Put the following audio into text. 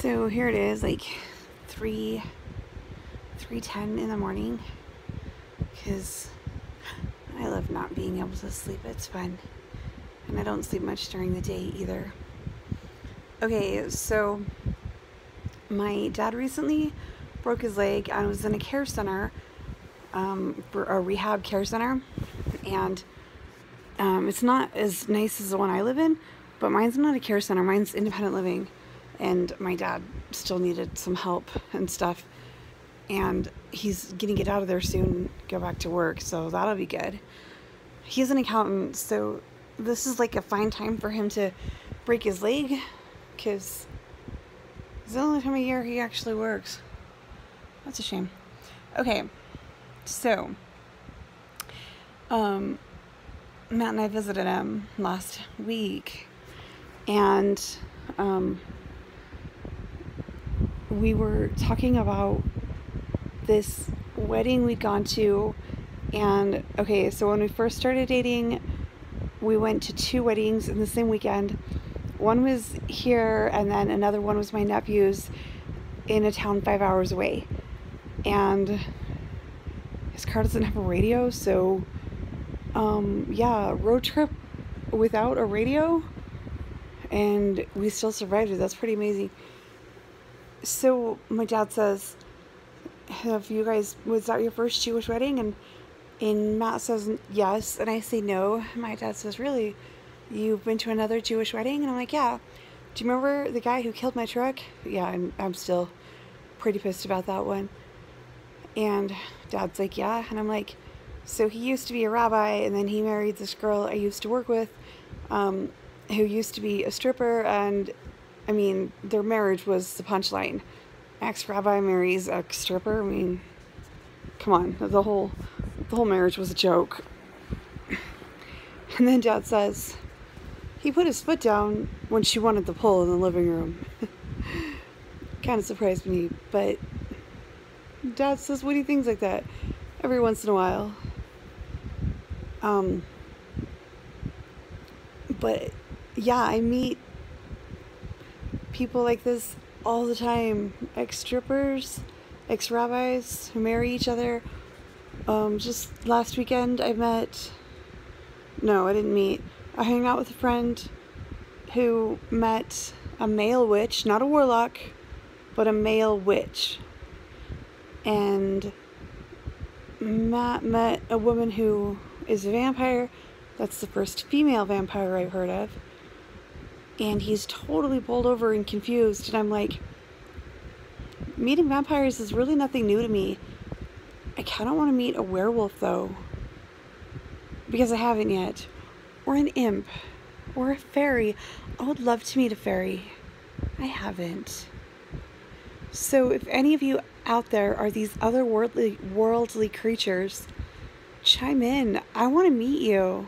So here it is, like 3:10 in the morning, because I love not being able to sleep. It's fun, and I don't sleep much during the day either. Okay, so my dad recently broke his leg and was in a care center, for a rehab care center, and it's not as nice as the one I live in, but mine's not a care center, mine's independent living, and my dad still needed some help and stuff, and he's gonna get out of there soon and go back to work, so that'll be good. He's an accountant, so this is like a fine time for him to break his leg, because it's the only time of year he actually works. That's a shame. Okay, so Matt and I visited him last week, and we were talking about this wedding we'd gone to. And okay, so when we first started dating, we went to 2 weddings in the same weekend. One was here, and then another one was my nephew's in a town 5 hours away. And his car doesn't have a radio, so yeah, road trip without a radio, and we still survived it. That's pretty amazing. So my dad says, was that your first Jewish wedding? And Matt says yes, and I say no. My dad says, really? You've been to another Jewish wedding? And I'm like, yeah. Do you remember the guy who killed my truck? Yeah, I'm still pretty pissed about that one. And Dad's like, yeah. And I'm like, so he used to be a rabbi, and then he married this girl I used to work with, who used to be a stripper, and I mean, their marriage was the punchline. Ex-rabbi marries ex-stripper. I mean, come on, the whole marriage was a joke. And then Dad says he put his foot down when she wanted the pull in the living room. Kind of surprised me, but Dad says witty things like that every once in a while. But yeah, I meet people like this all the time. Ex-strippers, ex-rabbis who marry each other. Just last weekend I hung out with a friend who met a male witch, not a warlock, but a male witch. And Matt met a woman who is a vampire. That's the first female vampire I've heard of. And he's totally bowled over and confused. And I'm like, meeting vampires is really nothing new to me. I kind of want to meet a werewolf, though, because I haven't yet. Or an imp. Or a fairy. I would love to meet a fairy. I haven't. So if any of you out there are these otherworldly creatures, chime in. I want to meet you.